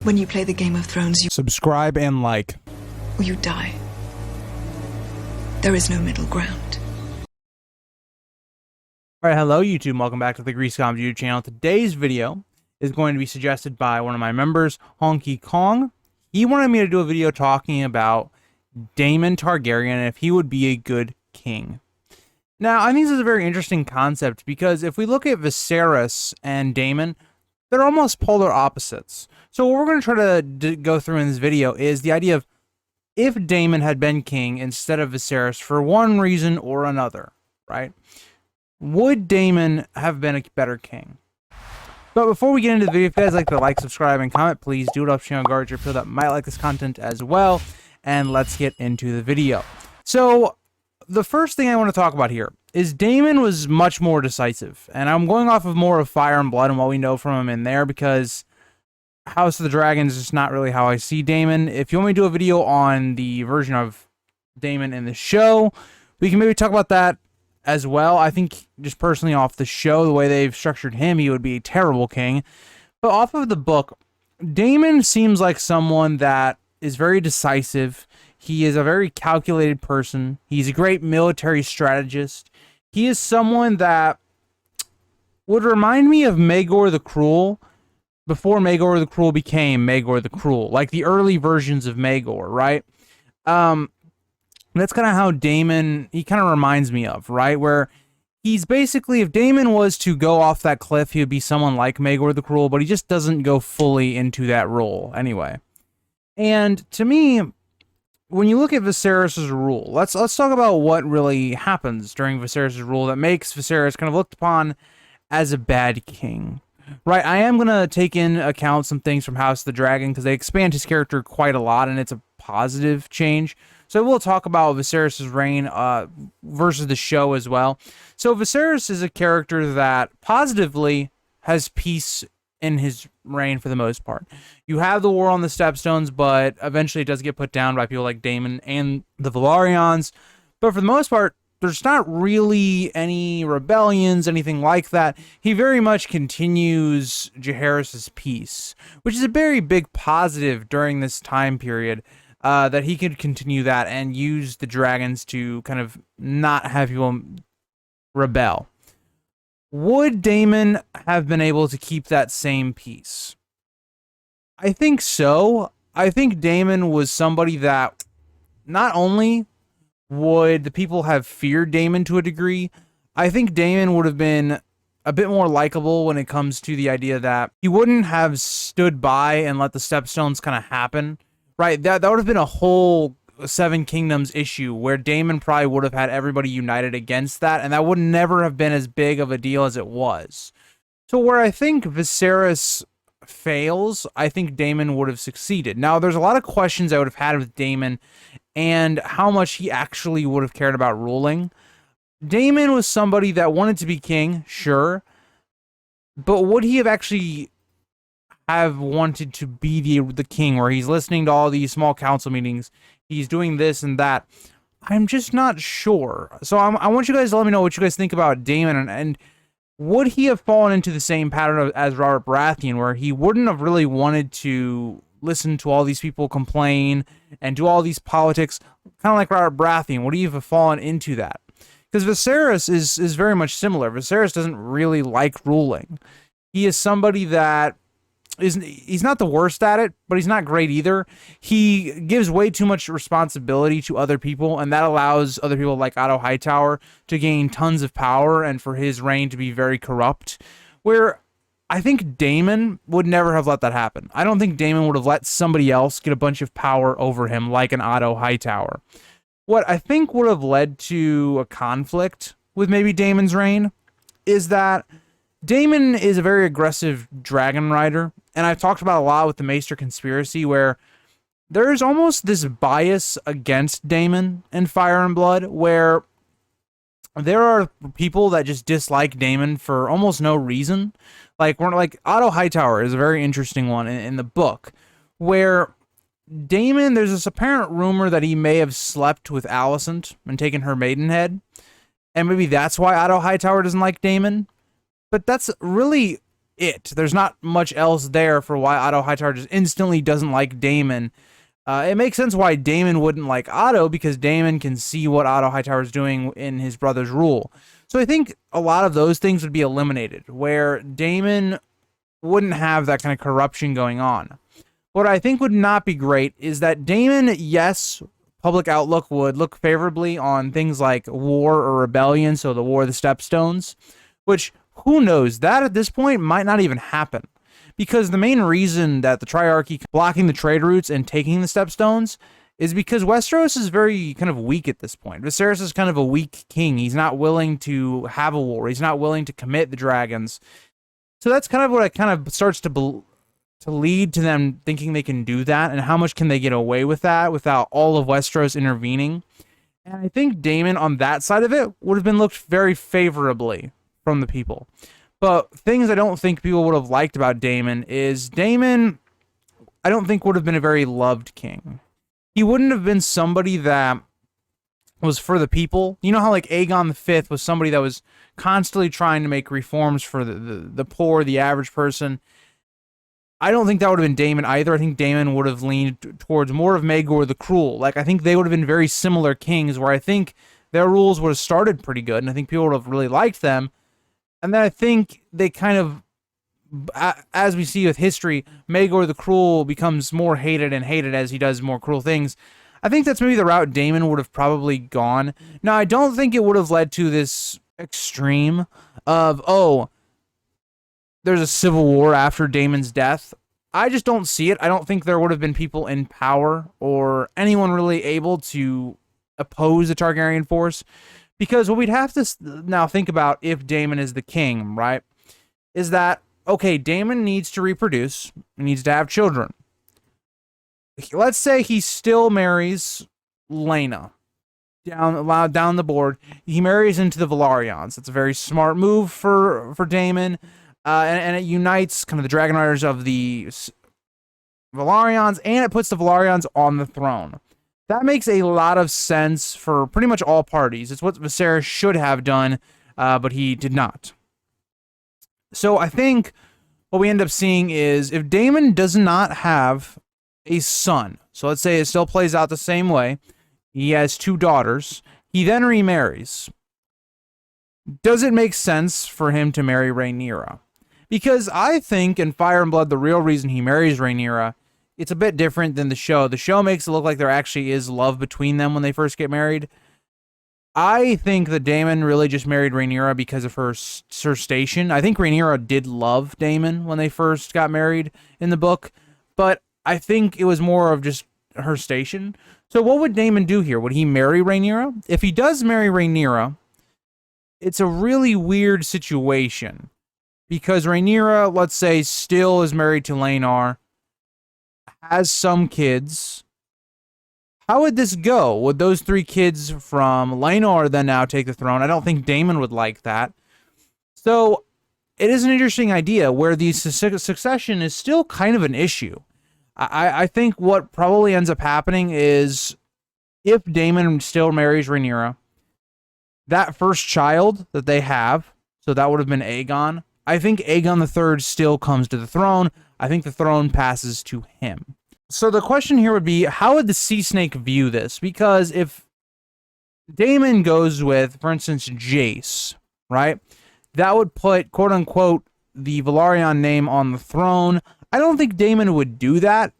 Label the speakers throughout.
Speaker 1: When you play the Game of Thrones, you
Speaker 2: Subscribe and like.
Speaker 1: or you die. There is no middle ground.
Speaker 2: Alright, hello YouTube, welcome back to the GreaseCom YouTube channel. Today's video is going to be suggested by one of my members, Honky Kong. He wanted me to do a video talking about Daemon Targaryen and if he would be a good king. Now, I think this is a very interesting concept because if we look at Viserys and Daemon, they're almost polar opposites. So what we're going to try to go through in this video is the idea of if Daemon had been king instead of Viserys for one reason or another, right? Would Daemon have been a better king? But before we get into the video, if you guys like to like, subscribe, and comment, please do it up channel guards or people that might like this content as well. And let's get into the video. So the first thing I want to talk about here is Daemon was much more decisive. And I'm going off of more of Fire and Blood and what we know from him in there because House of the Dragons is just not really how I see Daemon. If you want me to do a video on the version of Daemon in the show, we can maybe talk about that as well. I think just personally off the show, the way they've structured him, he would be a terrible king. But off of the book, Daemon seems like someone that is very decisive. He is a very calculated person. He's a great military strategist. He is someone that would remind me of Maegor the Cruel before Maegor the Cruel became Maegor the Cruel, like the early versions of Maegor, right? That's kind of how Daemon, he kind of reminds me of, right? Where he's basically, if Daemon was to go off that cliff, he would be someone like Maegor the Cruel, but he just doesn't go fully into that role anyway. And to me, when you look at Viserys' rule, let's talk about what really happens during Viserys' rule that makes Viserys kind of looked upon as a bad king. Right, I am going to take in account some things from House of the Dragon because they expand his character quite a lot and it's a positive change. So we'll talk about Viserys' reign versus the show as well. So Viserys is a character that positively has peace in his reign for the most part. You have the war on the Stepstones, but eventually it does get put down by people like Daemon and the Velaryons. But for the most part, there's not really any rebellions, anything like that. He very much continues Jaehaerys' peace, which is a very big positive during this time period, that he could continue that and use the dragons to kind of not have people rebel. Would Daemon have been able to keep that same peace? I think so. I think Daemon was somebody that not only would the people have feared Daemon to a degree, I think Daemon would have been a bit more likable when it comes to the idea that he wouldn't have stood by and let the Stepstones kind of happen, right? That would have been a whole Seven Kingdoms issue where Daemon probably would have had everybody united against that, and that would never have been as big of a deal as it was. So where I think Viserys fails, I think Daemon would have succeeded. Now, there's a lot of questions I would have had with Daemon and how much he actually would have cared about ruling. Daemon was somebody that wanted to be king, sure, but would he have actually have wanted to be the king where he's listening to all these small council meetings, he's doing this and that? I'm just not sure. So I want you guys to let me know what you guys think about Daemon, and would he have fallen into the same pattern as Robert Baratheon, where he wouldn't have really wanted to listen to all these people complain and do all these politics, kind of like Robert Baratheon? Would he have fallen into that? Because Viserys is very much similar. Viserys doesn't really like ruling. He is somebody that he's not the worst at it, but he's not great either. He gives way too much responsibility to other people, and that allows other people like Otto Hightower to gain tons of power and for his reign to be very corrupt, where I think Daemon would never have let that happen. I don't think Daemon would have let somebody else get a bunch of power over him like an Otto Hightower. What I think would have led to a conflict with maybe Daemon's reign is that Daemon is a very aggressive dragon rider, and I've talked about a lot with the Maester conspiracy where there's almost this bias against Daemon in Fire and Blood where there are people that just dislike Daemon for almost no reason. Like Otto Hightower is a very interesting one in the book where Daemon, there's this apparent rumor that he may have slept with Alicent and taken her maidenhead, and maybe that's why Otto Hightower doesn't like Daemon. But that's really it. There's not much else there for why Otto Hightower just instantly doesn't like Daemon. It makes sense why Daemon wouldn't like Otto, because Daemon can see what Otto Hightower is doing in his brother's rule. So I think a lot of those things would be eliminated, where Daemon wouldn't have that kind of corruption going on. What I think would not be great is that Daemon, yes, public outlook would look favorably on things like war or rebellion, so the War of the Stepstones, which, who knows, that at this point might not even happen. Because the main reason that the Triarchy blocking the trade routes and taking the Stepstones is because Westeros is very kind of weak at this point. Viserys is kind of a weak king. He's not willing to have a war. He's not willing to commit the dragons. So that's kind of what it kind of starts to lead to them thinking they can do that, and how much can they get away with that without all of Westeros intervening. And I think Daemon on that side of it would have been looked very favorably from the people. But things I don't think people would have liked about Daemon is Daemon, I don't think would have been a very loved king. He wouldn't have been somebody that was for the people. You know how like Aegon V was somebody that was constantly trying to make reforms for the poor, the average person. I don't think that would have been Daemon either. I think Daemon would have leaned towards more of Maegor the Cruel. Like, I think they would have been very similar kings, where I think their rules would have started pretty good, and I think people would have really liked them. And then I think they kind of, as we see with history, Maegor the Cruel becomes more hated and hated as he does more cruel things. I think that's maybe the route Daemon would have probably gone. Now, I don't think it would have led to this extreme of, oh, there's a civil war after Daemon's death. I just don't see it. I don't think there would have been people in power or anyone really able to oppose the Targaryen force. Because what we'd have to now think about if Daemon is the king, right, is that, okay, Daemon needs to reproduce, he needs to have children. Let's say he still marries Laena down the board. He marries into the Velaryons. It's a very smart move for Daemon, and it unites kind of the Dragon Riders of the Velaryons, and it puts the Velaryons on the throne. That makes a lot of sense for pretty much all parties. It's what Viserys should have done, but he did not. So I think what we end up seeing is if Daemon does not have a son, so let's say it still plays out the same way, he has 2 daughters, he then remarries. Does it make sense for him to marry Rhaenyra? Because I think in Fire and Blood, the real reason he marries Rhaenyra, it's a bit different than the show. The show makes it look like there actually is love between them when they first get married. I think that Daemon really just married Rhaenyra because of her station. I think Rhaenyra did love Daemon when they first got married in the book, but I think it was more of just her station. So what would Daemon do here? Would he marry Rhaenyra? If he does marry Rhaenyra, it's a really weird situation, because Rhaenyra, let's say, still is married to Laenor, has some kids. How would this go? Would those 3 kids from Laenor then now take the throne? I don't think Daemon would like that. So it is an interesting idea where the succession is still kind of an issue. I think what probably ends up happening is if Daemon still marries Rhaenyra, that first child that they have, so that would have been Aegon, I think Aegon III still comes to the throne. I think the throne passes to him. So the question here would be, how would the Sea Snake view this? Because if Daemon goes with, for instance, Jace, right? That would put, quote-unquote, the Velaryon name on the throne. I don't think Daemon would do that.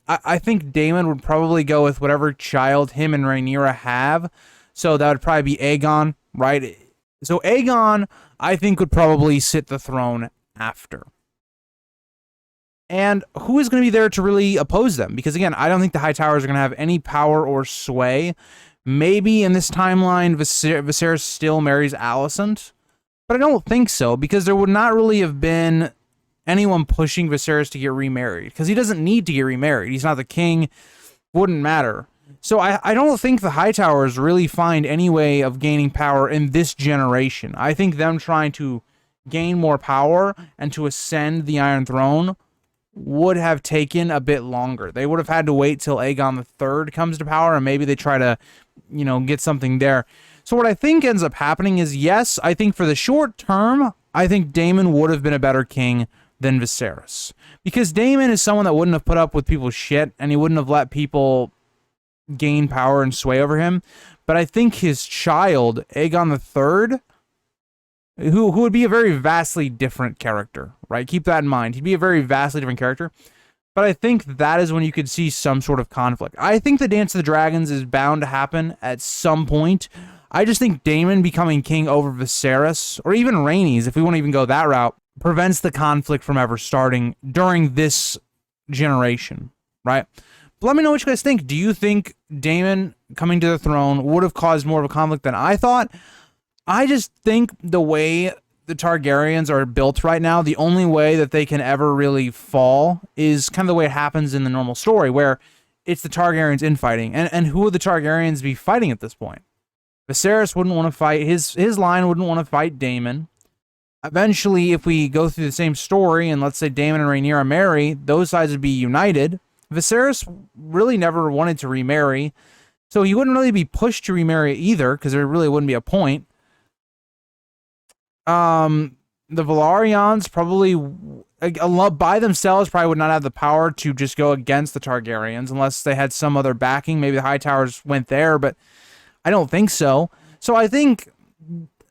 Speaker 2: I think Daemon would probably go with whatever child him and Rhaenyra have. So that would probably be Aegon, right? So Aegon, I think, would probably sit the throne after. And who is going to be there to really oppose them? Because, again, I don't think the Hightowers are going to have any power or sway. Maybe in this timeline, Viserys still marries Alicent. But I don't think so, because there would not really have been anyone pushing Viserys to get remarried. Because he doesn't need to get remarried. He's not the king. Wouldn't matter. So I don't think the Hightowers really find any way of gaining power in this generation. I think them trying to gain more power and to ascend the Iron Throne would have taken a bit longer. They would have had to wait till Aegon III comes to power, and maybe they try to, get something there. So what I think ends up happening is, yes, I think for the short term, I think Daemon would have been a better king than Viserys. Because Daemon is someone that wouldn't have put up with people's shit, and he wouldn't have let people gain power and sway over him. But I think his child, Aegon III, who would be a very vastly different character, right? Keep that in mind. He'd be a very vastly different character. But I think that is when you could see some sort of conflict. I think the Dance of the Dragons is bound to happen at some point. I just think Daemon becoming king over Viserys, or even Rhaenys, if we want to even go that route, prevents the conflict from ever starting during this generation, right? But let me know what you guys think. Do you think Daemon coming to the throne would have caused more of a conflict than I thought? I just think the way the Targaryens are built right now, the only way that they can ever really fall is kind of the way it happens in the normal story, where it's the Targaryens infighting. And who would the Targaryens be fighting at this point? Viserys wouldn't want to fight, his line wouldn't want to fight Daemon. Eventually, if we go through the same story, and let's say Daemon and Rhaenyra marry, those sides would be united. Viserys really never wanted to remarry, so he wouldn't really be pushed to remarry either, because there really wouldn't be a point. The Velaryons probably by themselves probably would not have the power to just go against the Targaryens unless they had some other backing. Maybe the Hightowers went there, but I don't think so. So I think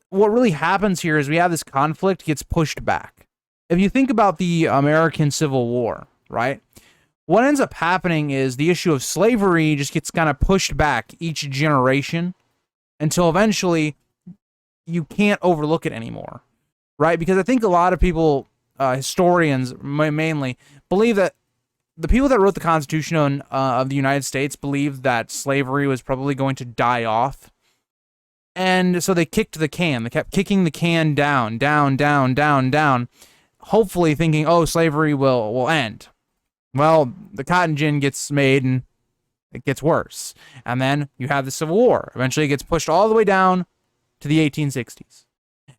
Speaker 2: what really happens here is we have this conflict gets pushed back. If you think about the American Civil War, right? What ends up happening is the issue of slavery just gets kind of pushed back each generation until eventually you can't overlook it anymore, right? Because I think a lot of people, historians mainly, believe that the people that wrote the Constitution of the United States believed that slavery was probably going to die off. And so they kicked the can. They kept kicking the can down, hopefully thinking, oh, slavery will end. Well, the cotton gin gets made and it gets worse. And then you have the Civil War. Eventually it gets pushed all the way down to the 1860s.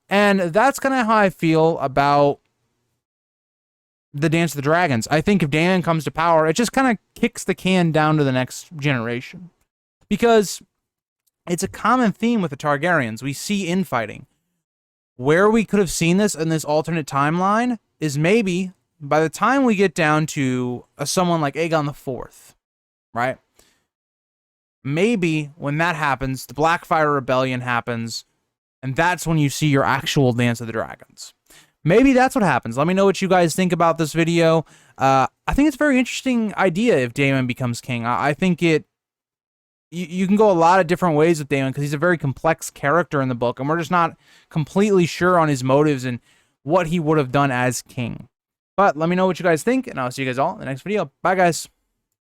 Speaker 2: And that's kind of how I feel about the Dance of the Dragons. I think if Daemon comes to power, it just kind of kicks the can down to the next generation. Because it's a common theme with the Targaryens. We see infighting. Where we could have seen this in this alternate timeline is maybe by the time we get down to someone like Aegon IV, right? Maybe when that happens, the Blackfyre Rebellion happens, and that's when you see your actual Dance of the Dragons. Maybe that's what happens. Let me know what you guys think about this video. I think it's a very interesting idea if Daemon becomes king. I think you can go a lot of different ways with Daemon because he's a very complex character in the book, and we're just not completely sure on his motives and what he would have done as king. But let me know what you guys think, and I'll see you guys all in the next video. Bye, guys.